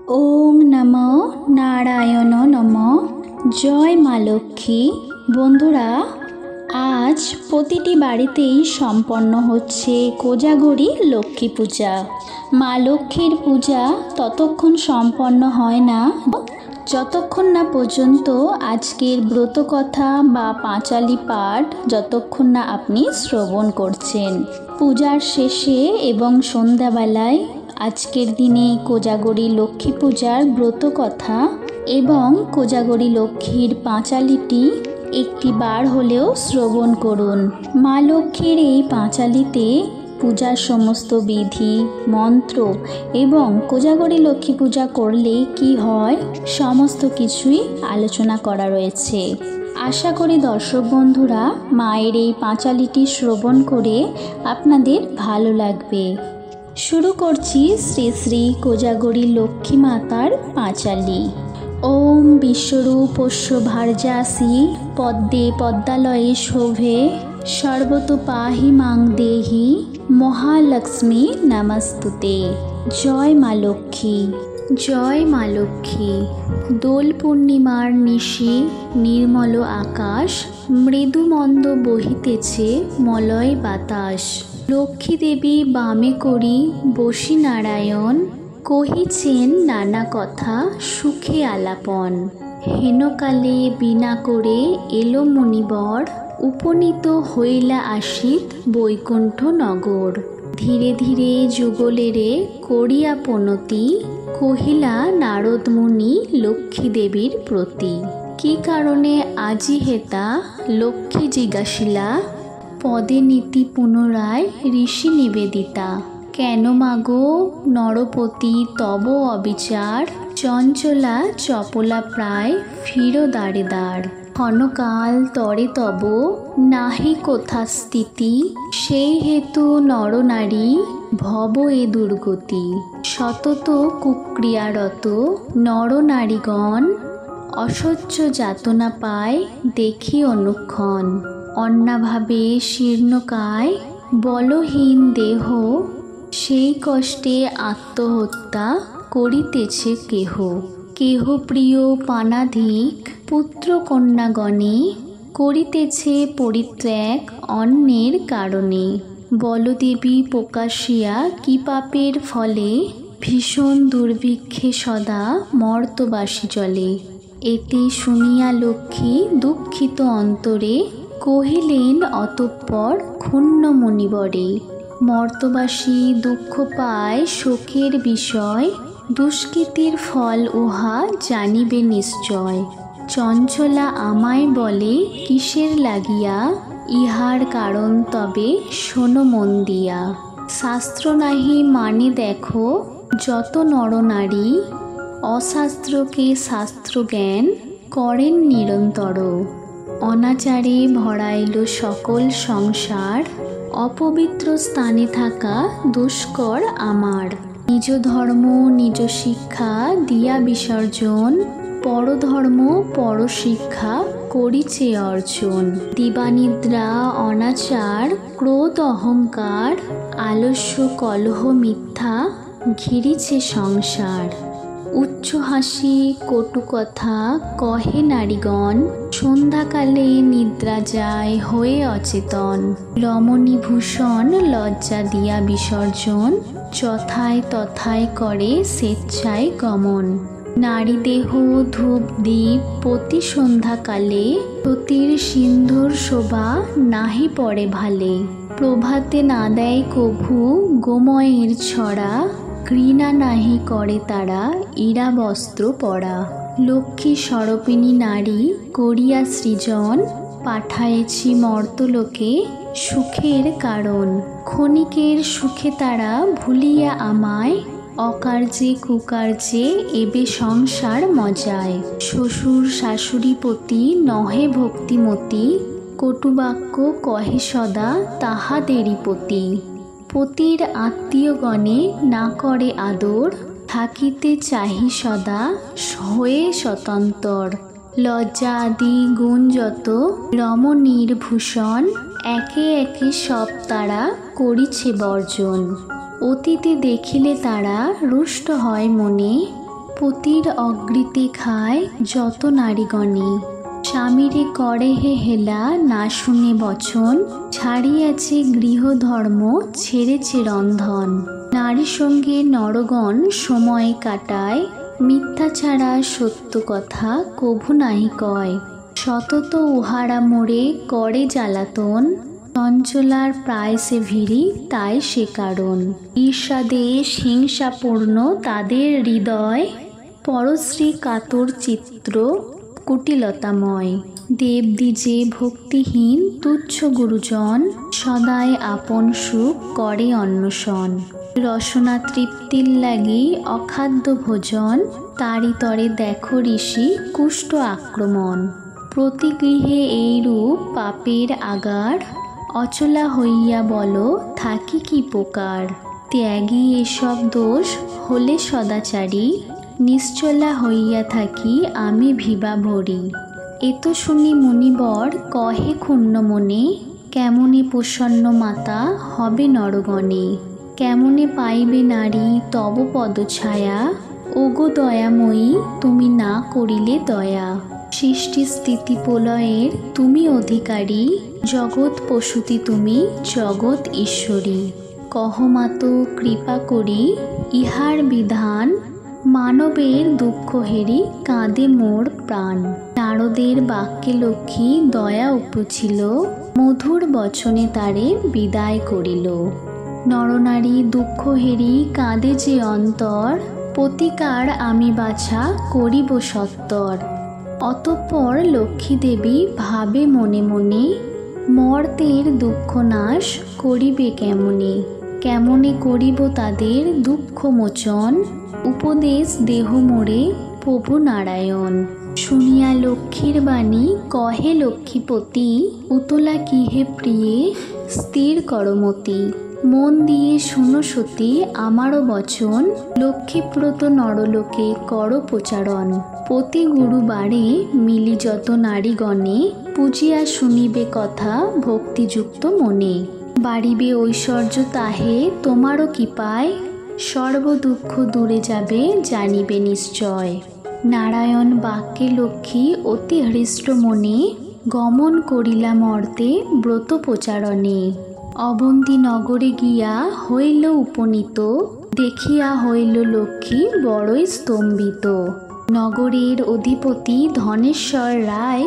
ওম নমো নারায়ণ নমঃ। জয় মা লক্ষ্মী। বন্ধুরা, আজ প্রতিটি বাড়িতেই সম্পন্ন হচ্ছে কোজাগরী লক্ষ্মী পূজা। মা লক্ষ্মীর পূজা ততক্ষণ সম্পন্ন হয় না যতক্ষণ না পর্যন্ত আজকের ব্রতকথা বা পাঁচালী পাঠ যতক্ষণ না আপনি শ্রবণ করছেন। পূজার শেষে এবং সন্ধ্যাবেলায় আজকের দিনে কোজাগরী লক্ষ্মী পূজার ব্রতকথা এবং কোজাগরী লক্ষ্মীর পাঁচালীটি একটি বার হলেও শ্রবণ করুন। মা লক্ষ্মীর এই পাঁচালীতে পূজার সমস্ত বিধি মন্ত্র এবং কোজাগরী লক্ষ্মী পূজা করলে কি হয় সমস্ত কিছুই আলোচনা করা রয়েছে। আশা করি দর্শক বন্ধুরা মায়ের এই পাঁচালীটি শ্রবণ করে আপনাদের ভালো লাগবে। শুরু করছি শ্রী শ্রী কোজাগরী লক্ষ্মী মাতার পাঁচালী। ওম বিশ্বরূপস্য ভার্যাসি পদ্মে পদ্মালয়ে শোভে সর্বতো পাহি মাং দেহি মহালক্ষ্মী নমস্তুতে। জয় মা লক্ষ্মী, জয় মা লক্ষ্মী। দোল পূর্ণিমার নিশি নির্মল আকাশ, মৃদুমন্দ বহিতেছে মলয় বাতাস। লক্ষ্মী দেবী বামে করি বসি নারায়ণ, কহিছেন নানা কথা সুখে আলাপন। হেনকালে বিনা করে এলো মুনিবর, উপনীত হইলা আসিত বৈকুণ্ঠ নগর। ধীরে ধীরে যুগলেরে করিয়া পনতি, কহিলা নারদ মুনি লক্ষ্মী দেবীর প্রতি। কি কারণে আজি হেতা লক্ষ্মী জিজ্ঞাসিলা, পদে নীতি পুনরায় ঋষি নিবেদিতা। কেন মাগো নরপতি তব অবিচার, চঞ্চলা চপলা প্রায় ফির দ্বারে দ্বার। ক্ষণকাল তরে তব নাহি কোথা স্থিতি, সেই হেতু নরনারী ভব এ দুর্গতি। শতত কুক্রিয়ারত নরনারীগণ, অসহ্য যাতনা পায় দেখি অনুক্ষণ। অন্নাভাবে শীর্ণকায় বলহীন দেহ, সেই কষ্টে আত্মহত্যা করিতেছে কেহ। কেহ প্রিয় পানাধিক পুত্র কন্যাগণে, করিতেছে পরিত্যাগ অন্যের কারণে। বলদেবী প্রকাশিয়া কি পাপের ফলে, ভীষণ দুর্ভিক্ষে সদা মর্তবাসী চলে। এতে শুনিয়া লক্ষ্মী দুঃখিত অন্তরে, কহিলেন অতঃপর ক্ষুণ্ণ মুনিবরে। মর্তবাসী দুঃখ পায় শোকের বিষয়, দুষ্কৃতির ফল উহা জানিবে নিশ্চয়। চঞ্চলা আমায় বলে কিসের লাগিয়া, ইহার কারণ তবে শোনো মন দিয়া। শাস্ত্র নাহি মানে দেখো যত নরনারী, অশাস্ত্রকে শাস্ত্র জ্ঞান করেন নিরন্তর। অনাচারে ভরাইল সকল সংসার, অপবিত্র স্থানে থাকা দুষ্কর আমার। নিজ ধর্ম নিজ শিক্ষা দিয়া বিসর্জন, পরধর্ম পরশিক্ষা করিছে অর্জন। দিবানিদ্রা অনাচার ক্রোধ অহংকার, আলস্য কলহ মিথ্যা ঘিরিছে সংসার। উচ্চ হাসি কটু কথা কহে নারীগণ, সন্ধ্যাকালে নিদ্রা যায় হয়ে অচেতন। রমণীভূষণ লজ্জা দিয়া বিসর্জন, যথায় তথায় করে স্বেচ্ছায় গমন। নারী দেহ ধূপ দ্বীপ প্রতি সন্ধ্যাকালে, সতীর সিন্ধুর শোভা নাহি পড়ে ভালে। প্রভাতে না দেয় কভু গোময়ের ছড়া, ঘৃণা নাহি করে তারা ইরা বস্ত্র পরা। লক্ষ্মী স্বরূপিণী নারী করিয়া সৃজন, পাঠায়েছি মর্তলোকে সুখের কারণ। ক্ষণিকের সুখে তারা ভুলিয়া আমায়, অকার্যে কুকার্যে এবে সংসার মজায়। শ্বশুর শাশুড়ি প্রতি নহে ভক্তিমতী, কটুবাক্য কহে সদা তাহাদেরই প্রতি। পতির আত্মীয়গণে না করে আদর, থাকিতে চাহি সদা হয়ে স্বতন্ত্র। লজ্জা আদি গুণ যত রমণীর ভূষণ, একে একে সব তারা করিছে বর্জন। অতীতে দেখিলে তারা রুষ্ট হয় মনে, পতির অগ্রিতে খায় যত নারীগণে। স্বামীরে করে হে হেলা না শুনে বচন, ছাড়িয়াছে গৃহধর্ম ছেড়েছে রন্ধন। নারী সঙ্গে নরগণ সময় কাটায়, মিথ্যা ছাড়া সত্য কথা কভু নাহি কয়। সতত উহারা মোরে করে জ্বালাতন, চঞ্চলার প্রায় সে ভিড়ি তাই সে কারণ। ঈর্ষাদেশ হিংসাপূর্ণ তাদের হৃদয়, পরশ্রী কাতর চিত্র কুটিলতাময়। দেবদ্বিজে ভক্তিহীন তুচ্ছ গুরুজন, সদাই আপন সুখ করে অন্বেষণ। রসনা তৃপ্তির লাগি অখাদ্য ভোজন, তারি তরে দেখো ঋষি কুষ্ঠ আক্রমণ। প্রতি গৃহে এইরূপ পাপের আগার, অচলা হইয়া বলো থাকি কি প্রকার। ত্যাগী এসব দোষ হলে সদাচারী, নিশ্চলা হইয়া থাকি আমি ভিবা ভরি। এত শুনি মুনিবর কহে ক্ষুণ্ণ মনে, কেমনে প্রসন্ন মাতা হবে নরগণে। কেমনে পাইবে নারী তব পদছায়া, ওগো দয়াময়ী তুমি না করিলে দয়া। সৃষ্টি স্থিতি প্রলয়ের তুমি অধিকারী, জগৎ পশুতি তুমি জগৎ ঈশ্বরী। কহ মাতো কৃপা করি ইহার বিধান, মানবের দুঃখ হেরি কাঁদে মোর প্রাণ। নারদের বাক্যে লক্ষ্মী দয়া উপছিল, মধুর বচনে তারে বিদায় করিল। নরনারী দুঃখ হেরি কাঁদে যে অন্তর, প্রতিকার আমি বাছা করিব সত্তর। অতঃপর লক্ষ্মী দেবী ভাবে মনে মনে, মর্তের দুঃখ নাশ করিবে কেমনে। কেমনে করিব তাদের দুঃখ মোচন, উপদেশ দেহ মোরে প্রভু নারায়ণ। শুনিয়া লক্ষ্মীর বাণী কহে লক্ষ্মীপতি, উতলা কিহে প্রিয়ে স্থির করমতি। মন দিয়ে শুনো সতী আমারও বচন, লক্ষ্মীব্রত নরলোকে কর প্রচারণ। প্রতি গুরুবারে মিলি যত নারীগণে, পূজিয়া শুনিবে কথা ভক্তিযুক্ত মনে। বাড়িবে ঐশ্বর্য তাহে তোমারও কৃপায়, সর্ব দুঃখ দূরে যাবে জানিবে নিশ্চয়। নারায়ণ বাক্যে লক্ষ্মী অতি হৃষ্ট মনে, গমন করিলা মর্তে ব্রত প্রচারণে। অবন্তী নগরে গিয়া হইল উপনীত, দেখিয়া হইল লক্ষ্মী বড়ই স্তম্ভিত। নগরের অধিপতি ধনেশ্বর রায়,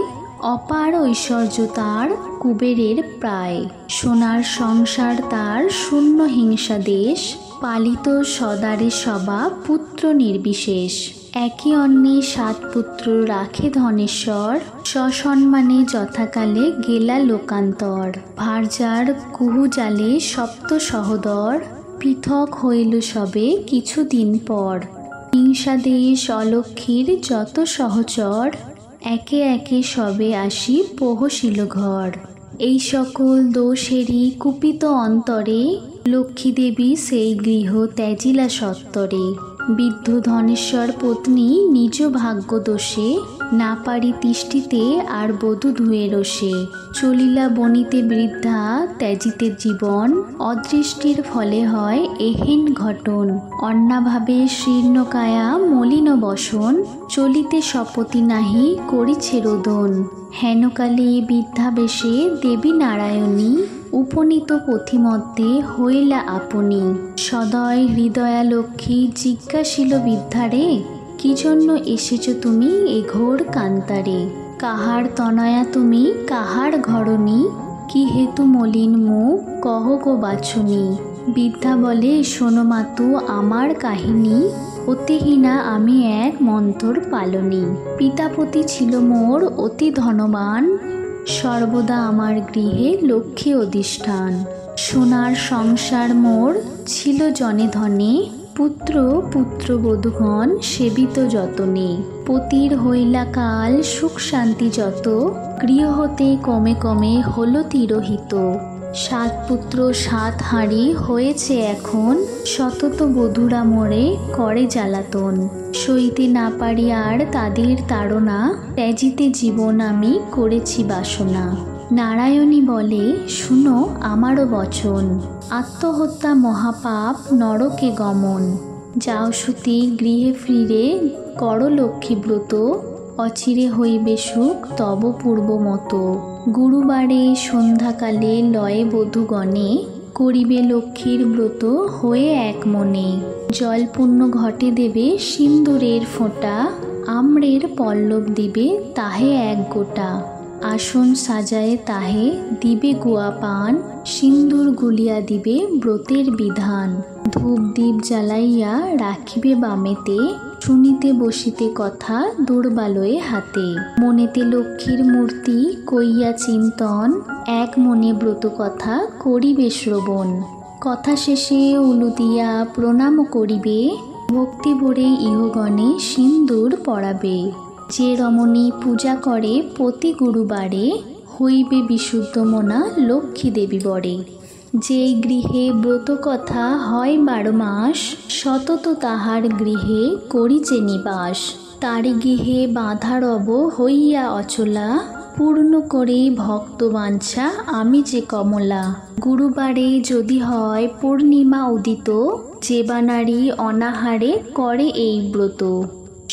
অপার ঐশ্বর্য তার কুবেরের প্রায়। সোনার সংসার তার শূন্য হিংসা দেশ, পালিত সদারে সবা পুত্র নির্বিশেষ। একই অন্নে 7 পুত্র রাখে ধনেশ্বর, সসম্মানে যথাকালে গেলা লোকান্তর। ভার্যার কুহুজালে সপ্ত সহোদর, পৃথক হইল সবে কিছুদিন পর। হিংসাদেশ অলক্ষ্মীর যত সহচর, একে একে সবে আসি প্রহসিল ঘর। এই সকল দোষেরই কুপিত অন্তরে, লক্ষ্মীদেবী সেই গৃহ ত্যাজিলা সত্তরে। বৃদ্ধ ধনেশ্বর পত্নী নিজ ভাগ্য দোষে, না পারি তিষ্ঠিতে আর বধূ ধুয়ে রসে। চলিলা বনিতে বৃদ্ধা ত্যাজিতে জীবন, অদৃষ্টির ফলে হয় এহেন ঘটন। অন্নাভাবে শীর্ণকায়া মলিন বসন, চলিতে শপথি নাহি করিছে রোদন। হেনকালে বৃদ্ধাবেশে দেবী নারায়ণী, উপনীত পথিমধ্যে হইলা আপনি। সদয় হৃদয়া লক্ষ্মী জিজ্ঞাসিল বৃদ্ধারে, কি জন্য এসেছ তুমি এ ঘোর কান্তারে। কাহার তনয়া তুমি কাহার ঘরণী, কি হেতু মলিন মুখ কহ গো বাছুনি। বৃদ্ধা বলে, শোনো মাতু আমার কাহিনী, অতিহীনা আমি এক মন্থর পালনী। পিতাপতি ছিল মোর অতি ধনবান, সর্বদা আমার গৃহে লক্ষ্মী অধিষ্ঠান। সোনার সংসার মোর ছিল জনে ধনে, পুত্র পুত্রবধূগণ সেবিত যতনে। পতির হইলা কাল সুখ শান্তি যত, গৃহ হতে কমে কমে হলো তিরোহিত। 7 পুত্র 7 হাঁড়ি হয়েছে এখন, সতত বধূরা মোরে করে জ্বালাতন। সইতে না পারি আর তাদের তাড়না, ত্যাজিতে জীবন আমি করেছি বাসনা। নারায়ণী বলে, শুনো আমারও বচন, আত্মহত্যা মহাপাপ নরকে গমন। যাও সুতি গৃহে ফিরে, কর লক্ষ্মী ব্রত, অচিরে হইবে সুখ তব পূর্বমত। গুরুবারে সন্ধ্যাকালে লয়ে বধূগণে, করিবে লক্ষ্মীর ব্রত হয়ে এক মনে। জলপূর্ণ ঘটে দেবে সিন্দুরের ফোঁটা, আম্রের পল্লব দিবে তাহে এক গোটা। আসন সাজায়ে তাহে দিবে গুয়া পান, সিন্দুর গুলিয়া দিবে ব্রতের বিধান। ধূপ দীপ জ্বালাইয়া রাখিবে বামেতে, শুনিতে বসিতে কথা দূর্বালয়ে হাতে। মনেতে লক্ষ্মীর মূর্তি কইয়া চিন্তন, এক মনে ব্রত কথা করিবে শ্রবণ। কথা শেষে উলু দিয়া প্রণাম করিবে, ভক্তি ভরে ইহগণে সিন্দুর পরাবে। যে রমণী পূজা করে প্রতি গুরুবারে, হইবে বিশুদ্ধ মনা লক্ষ্মী দেবী বরে। যেই গৃহে ব্রত কথা হয় 12 মাস, সতত তাহার গৃহে করিছে নিবাস। তারি গৃহে বাঁধা রব হইয়া অচলা, পূর্ণ করে ভক্ত বাঞ্ছা আমি যে কমলা। গুরুবারে যদি হয় পূর্ণিমা উদিত, যেবা নারী অনাহারে করে এই ব্রত।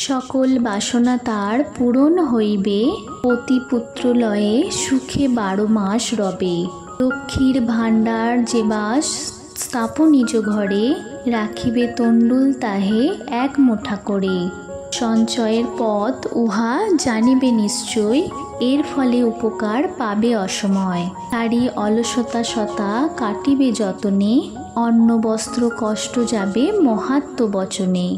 সকল বাসনা তার পূরণ হইবে, পতি পুত্র লয়ে সুখে 12 মাস রবে। লক্ষ্মীর ভাণ্ডার যে বাস স্থাপন নিজ ঘরে, রাখিবে তণ্ডুল তাহে এক মুঠা করে। সঞ্চয়ের পথ উহা জানিবে নিশ্চয়, এর ফলে উপকার পাবে অসময়। তারি অলসতা সতা কাটিবে যতনে, অন্ন বস্ত্র কষ্ট যাবে মহাত্ম বচনে।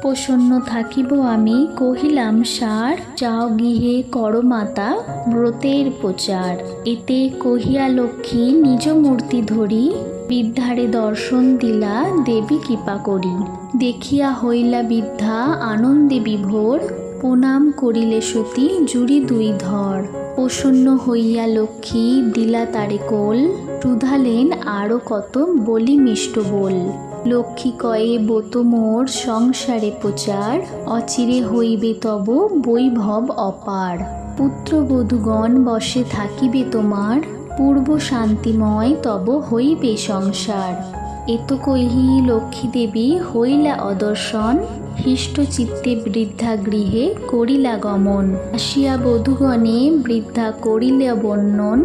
প্রসন্ন থাকিব আমি কহিলাম সার, যাও গৃহে কর মাতা ব্রতের প্রচার। এতে কহিয়া লক্ষ্মী নিজ মূর্তি ধরি, বিদ্যারে দর্শন দিলা দেবী কৃপা করি। দেখিয়া হইলা বিদ্যা আনন্দে বিভোর, প্রণাম করিলে সতী জুড়ি 2 ধর। প্রসন্ন হইয়া লক্ষ্মী দিলা তারে কোল, শুধালেন আরো কত বলি মিষ্ট বল। লক্ষ্মী কয়ে ব্রত মোর সংসারে প্রচার, অচিরে হইবে তব বৈভব অপার। পুত্রবধূগণ বসে থাকিবে তোমার, পূর্ব শান্তিময় তব হইবে সংসার। এত কহি লক্ষ্মী দেবী হইলা অদর্শন, হৃষ্ট চিত্তে বৃদ্ধা গৃহে করিলা গমন। আসিয়া বধূগণে বৃদ্ধা করিলা বর্ণন,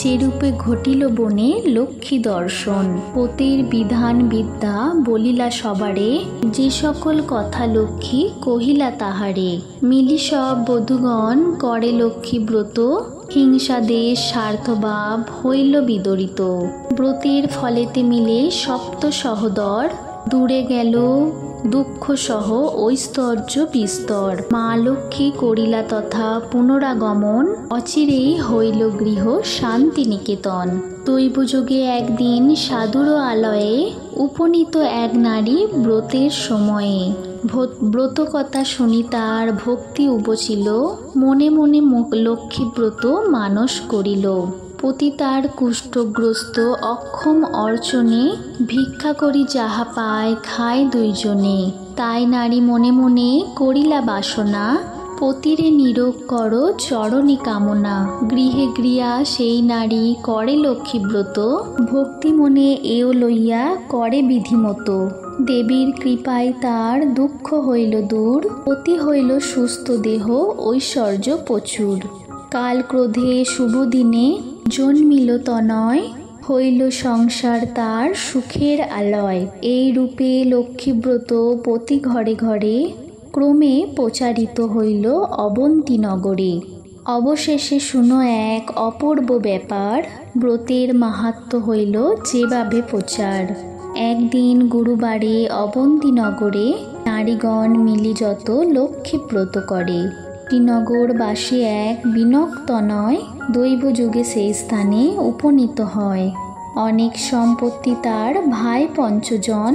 যেরূপে ঘটিল বনে লক্ষ্মী দর্শন। পতির বিধান বিদ্যা বলিলা সবারে, যে সকল কথা লক্ষ্মী কহিলা তাহারে। মিলি সব বধূগণ করে লক্ষ্মী ব্রত, হিংসা দেশ স্বার্থভাব হইল বিদরিত। ব্রতের ফলেতে মিলে সপ্ত সহোদর, দূরে গেল দুঃখ সহ ঐশ্বর্য বিস্তর। মা লক্ষ্মী করিলা তথা পুনরাগমন, অচিরেই হইল গৃহ শান্তি নিকেতন। দৈবযোগে একদিন সাধুর আলয়ে, উপনীত এক নারী ব্রতের সময়ে। ব্রত কথা শুনি তার ভক্তি উপচিল, মনে মনে লক্ষ্মী ব্রত মানস করিল। পতি তার কুষ্ঠগ্রস্ত অক্ষম অর্চনে, ভিক্ষা করি যাহা পায় খায় 2 জনে। তাই নারী মনে মনে করিলা বাসনা, পতিরে নিরোগ কর চরণী কামনা। গৃহে গৃহা সেই নারী করে লক্ষ্মী ব্রত, ভক্তি মনে এও লইয়া করে বিধিমতো। দেবীর কৃপায় তার দুঃখ হইল দূর, পতি হইল সুস্থ দেহ ঐশ্বর্য প্রচুর। কাল ক্রোধে শুভ দিনে জন্মিল তনয়, হইল সংসার তার সুখের আলয়। এই রূপে লক্ষ্মীব্রত প্রতি ঘরে ঘরে, ক্রমে প্রচারিত হইল অবন্তী নগরে। অবশেষে শুনো এক অপূর্ব ব্যাপার, ব্রতের মাহাত্ম্য হইল যেভাবে প্রচার। একদিন গুরুবারে অবন্তী নগরে, নারীগণ মিলি যত লক্ষ্মীব্রত করে। শ্রীনগরবাসী এক বিনক্তনয়, দৈব যুগে সেই স্থানে উপনীত হয়। অনেক সম্পত্তি তার ভাই 5 জন,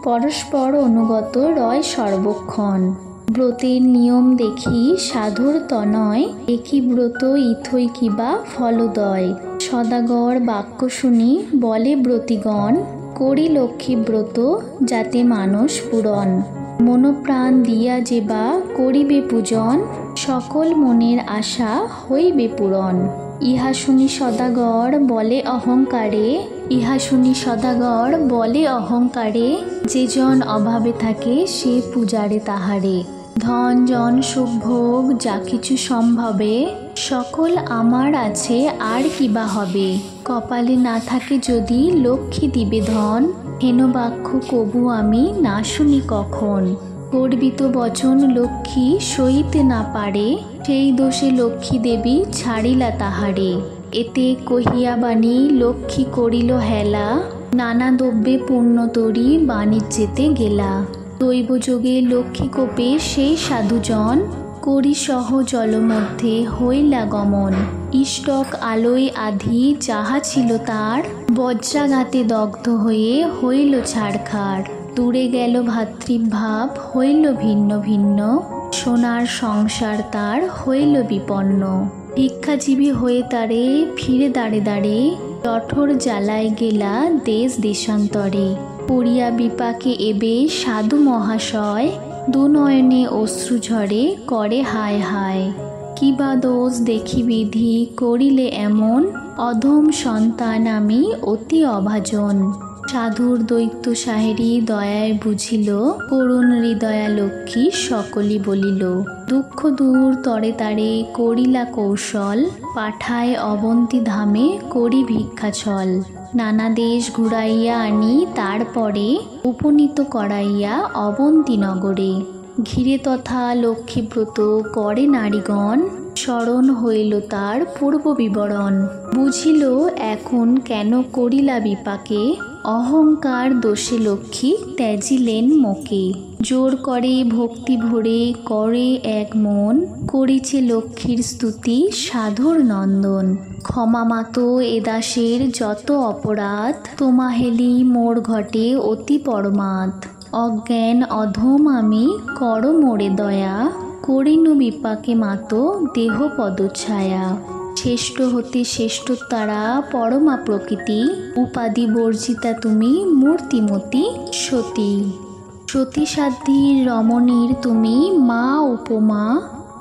পরস্পর অনুগত রয় সর্বক্ষণ। ব্রতের নিয়ম দেখি সাধুর তনয়, একই ব্রত ইথই কিবা ফলদয়। সদাগর বাক্য শুনি বলে ব্রতিগণ, করি লক্ষ্মী ব্রত যাতে মানস পূরণ। মনোপ্রাণ দিয়া যেবা করিবে পূজন, সকল মনের আশা হইবে পূরণ। ইহা শুনি সদাগর বলে অহংকারে, ইহা শুনি সদাগর বলে অহংকারে, যে জন অভাবে থাকে সে পূজারে তাহারে। ধন জন সুখ ভোগ যা কিছু সম্ভবে, সকল আমার আছে আর কিবা হবে। কপালে না থাকে যদি লক্ষ্মী দিবে ধন, হেন বাক্য কবু আমি না শুনি কখন। গর্বিত বচন লক্ষ্মী সইতে না পারে, সেই দোষে লক্ষ্মী দেবী ছাড়িলা তাহারে। এতে কহিয়া বাণী লক্ষ্মী করিল হেলা, নানা দ্রব্যে পূর্ণ তরি বাণিজ্যেতে গেলা। দৈবযোগে লক্ষ্মী কোপে সেই সাধুজন, করি সহ জলমধ্যে হইলা গমন। ইষ্টক আলোয় আধি যাহা ছিল তার, বজ্রাঘাতে দগ্ধ হয়ে হইল ছাড়খাড়। দূরে গেল ভাতৃভাব হইল ভিন্ন ভিন্ন, সোনার সংসার তার হইল বিপন্ন। ভিক্ষাজীবী হয়ে তারে ফিরে দাঁড়ে দাঁড়ে, জঠর জ্বালায় গেলা দেশ দেশান্তরে। পড়িয়া বিপাকে এবে সাধু মহাশয়, দুনয়নে অশ্রু ঝরে করে হায় হায়। কিবা দোষ দেখি বিধি করিলে এমন, অধম সন্তান আমি অতি অভাজন। সাধুর দৈত্য সাহেরি দয়ায় বুঝিল, করুণ হৃদয়া লক্ষ্মী সকলই বলিল। দুঃখ দূর তরে তারে করিলা কৌশল, পাঠায় অবন্তী ধামে করি ভিক্ষাছল। নানা দেশ ঘুরাইয়া আনি তারপরে, উপনীত করাইয়া অবন্তী নগরে। ঘিরে তথা লক্ষ্মীব্রত করে নারীগণ, স্মরণ হইল তার পূর্ব বিবরণ। বুঝিল এখন কেন করিলা বিপাকে, অহংকার দোষে লক্ষ্মী ত্যাজিলেন মোকে। জোর করে ভক্তি ভরে করে এক মন, করিছে লক্ষ্মীর স্তুতি সাধুর নন্দন। ক্ষমা মাতো এ দাসের যত অপরাধ, তোমা হেলি মোর ঘটে অতি পরমাদ। অজ্ঞান অধম আমি কর মোরে দয়া, করিনু বিপাকে মাতো দেহ পদছায়া। শ্রেষ্ঠ হতে শ্রেষ্ঠতারা পরমা প্রকৃতি, উপাধি বর্জিতা তুমি মূর্তিমতী সতী। সতীসাধ্যীর রমণীর তুমি মা উপমা,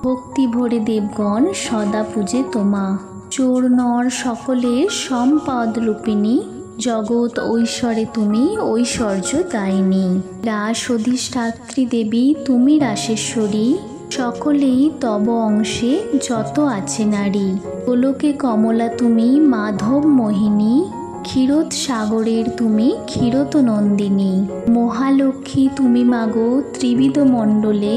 ভক্তি ভরে দেবগণ সদা পূজে তোমা। চোর নর সকলের সম্পদ রূপিণী, জগৎ ঐশ্বরে তুমি ঐশ্বর্য দায়িনী। রাস অধিষ্ঠাত্রী দেবী তুমি রাসেশ্বরী, সকলেই তব অংশে যত আছে নারী। গোলকে কমলা তুমি মাধব মোহিনী, ক্ষীরোদ সাগরের তুমি ক্ষীরত নন্দিনী। মহালক্ষ্মী তুমি মাগো ত্রিবিধ মণ্ডলে,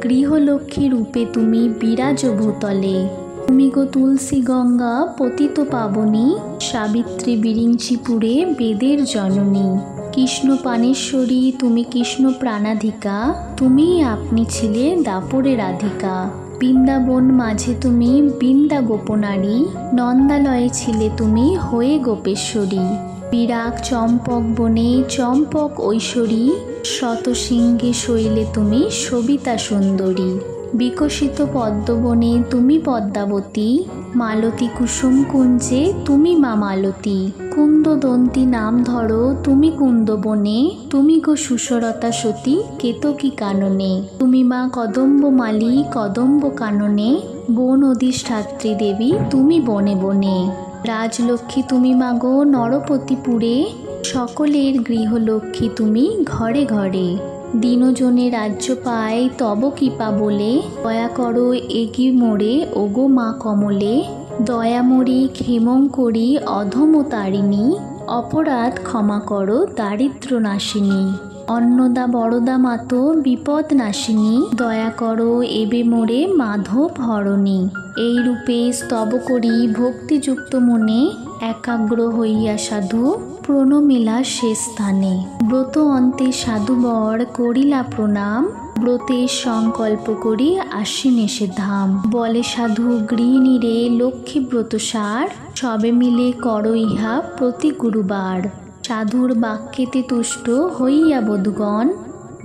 গৃহলক্ষ্মী রূপে তুমি বিরাজ ভূতলে। তুমি গো তুলসী গঙ্গা পতিত পাবনী, সাবিত্রী বিরিঞ্চিপুরে বেদের জননী। কৃষ্ণ পানেশ্বরী তুমি কৃষ্ণ প্রাণাধিকা, তুমি আপনি ছিলে দাপরে রাধিকা। বৃন্দাবন মাঝে তুমি বৃন্দা গোপনারী, নন্দালয়ে ছিলে তুমি হয়ে গোপেশ্বরী। বিরাগ চম্পক বনে চম্পক ঐশ্বরী, শতশৃঙ্গে শৈলে তুমি সবিতা সুন্দরী। বিকশিত পদ্মবনে তুমি পদ্মাবতী, মালতী কুসুম কুঞ্জে তুমি মা মালতী। কুন্দদন্তী নাম ধরো তুমি কুন্দবনে, তুমি গো সুসরতা সতী কেতকী কাননে। তুমি মা কদম্ব মালী কদম্ব কাননে, বন অধিষ্ঠাত্রী দেবী তুমি বনে বনে। রাজলক্ষ্মী তুমি মাগো নরপতিপুরে, সকলের গৃহলক্ষ্মী তুমি ঘরে ঘরে। দিনজনে রাজ্য পায় তব কৃপা বলে, দয়া করো এগি মোরে ওগো মা কমলে। দয়ামরি ক্ষেমঙ্করী অধম তারিণী, অপরাধ ক্ষমা করো দারিদ্র নাশিনী। অন্নদা বরদা মাতো বিপদ নাশিনী, দয়া করো এবে মোরে মাধব হরণী। এই রূপে স্তব করি ভক্তিযুক্ত মনে, একাগ্র হইয়া সাধু প্রণমিলা সে স্থানে। ব্রত অন্তে সাধুবর করিলা প্রণাম, ব্রতের সংকল্প করি আশ্বিনে সে ধাম। বলে সাধু গৃহিণী রে লক্ষ্মী ব্রত সার, সবে মিলে করো ইহা প্রতি গুরুবার। সাধুর বাক্যেতে তুষ্ট হইয়া বধূগণ,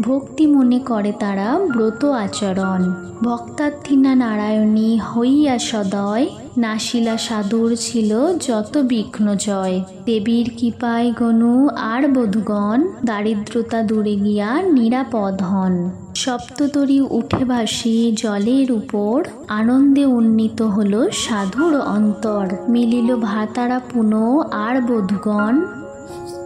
ভক্তি মনে করে তারা ব্রত আচরণ। ভক্তার্থিনা নারায়ণী হইয়া সদয়, নাশিলা সাধুর ছিল যত বিঘ্ন জয়। দেবীর কৃপায় গনু আর বধূগণ, দারিদ্রতা দূরে গিয়া নিরাপদ হন। সপ্ততরী উঠে ভাসি জলের উপর, আনন্দে উন্নীত হল সাধুর অন্তর। মিলিল ভাতারা পুন আর বধূগণ,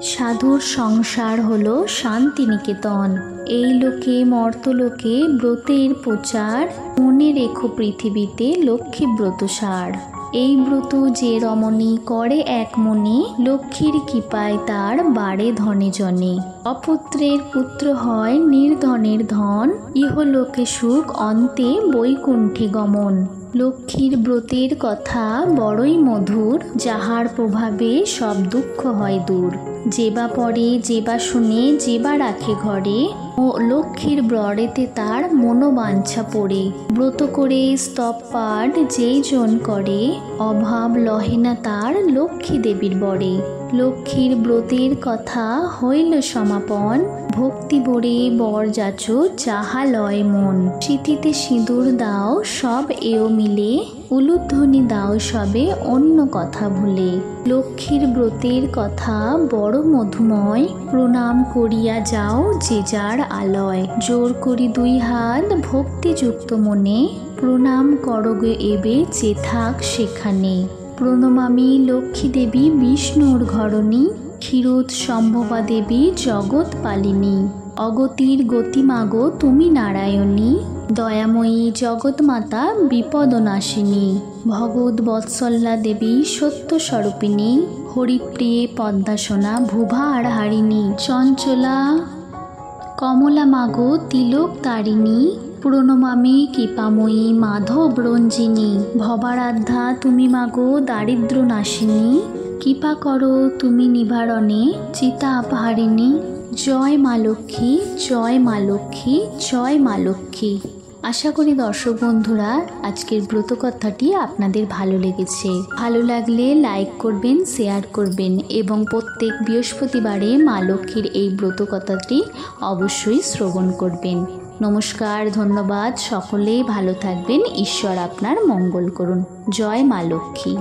সাধুর সংসার হলো শান্তিনিকেতন। এই লোকে মর্তলোকে ব্রতের প্রচার, মনে রেখো পৃথিবীতে লক্ষ্মী ব্রত সার। এই ব্রত যে রমণী করে এক মনে, লক্ষ্মীর কৃপায় তার বাড়ে ধনে জনে। অপুত্রের পুত্র হয় নির্ধনের ধন, ইহলোকে সুখ অন্তে বৈকুণ্ঠে গমন। লক্ষ্মীর ব্রতের কথা বড়ই মধুর, যাহার প্রভাবে সব দুঃখ হয় দূর। যেবা পড়ে যেবা শুনে যেবা রাখে ঘরে, ও লক্ষ্মীর ব্রড়েতে তার মনোবাঞ্ছা পড়ে। ব্রত করে স্তব পাঠ যেই জন করে, অভাব লহে না তার লক্ষ্মী দেবীর বরে। লক্ষ্মীর ব্রতের কথা হইল সমাপন, ভক্তি ভরে বর যাচো যাহা লয় মন। স্মৃতিতে সিঁদুর দাও সব এও মিলে, উলুধ্বনি দাও সবে অন্য কথা ভুলে। লক্ষ্মীর ব্রতের কথা বড় মধুময়, প্রণাম করিয়া যাও যে যার আলয়। জোর করি দুই হাত ভক্তিযুক্ত মনে, প্রণাম করগে এবে যে থাক সেখানে। প্রণমামি লক্ষ্মী দেবী বিষ্ণুর ঘরণী, ক্ষীরোদ সম্ভবা দেবী জগৎ পালিনী। অগতির গতি মাগো তুমি নারায়ণী, দয়াময়ী জগৎমাতা বিপদনাশিনী। ভগবত বৎসল্যা দেবী সত্য স্বরূপিণী, হরিপ্রিয়ে পদ্মাসনা ভুভার হারিণী। চঞ্চলা কমলা মাগো তিলক তারিণী, প্রণমামি কৃপাময়ী মাধব রঞ্জিনী। ভবারাধ্যা তুমি মাগো দারিদ্র নাশিনী, কৃপা করো তুমি নিবারণে চিতাপহারিণী। জয় মা লক্ষ্মী, জয় মা লক্ষ্মী, জয় মা লক্ষ্মী। আশা করি দর্শক বন্ধুরা আজকের ব্রতকথাটি আপনাদের ভালো লেগেছে। ভালো লাগলে লাইক করবেন, শেয়ার করবেন এবং প্রত্যেক বৃহস্পতিবারে মা লক্ষ্মীর এই ব্রতকথাটি অবশ্যই শ্রবণ করবেন। নমস্কার, ধন্যবাদ। সকলেই ভালো থাকবেন। ঈশ্বর আপনার মঙ্গল করুন। জয় মা লক্ষ্মী।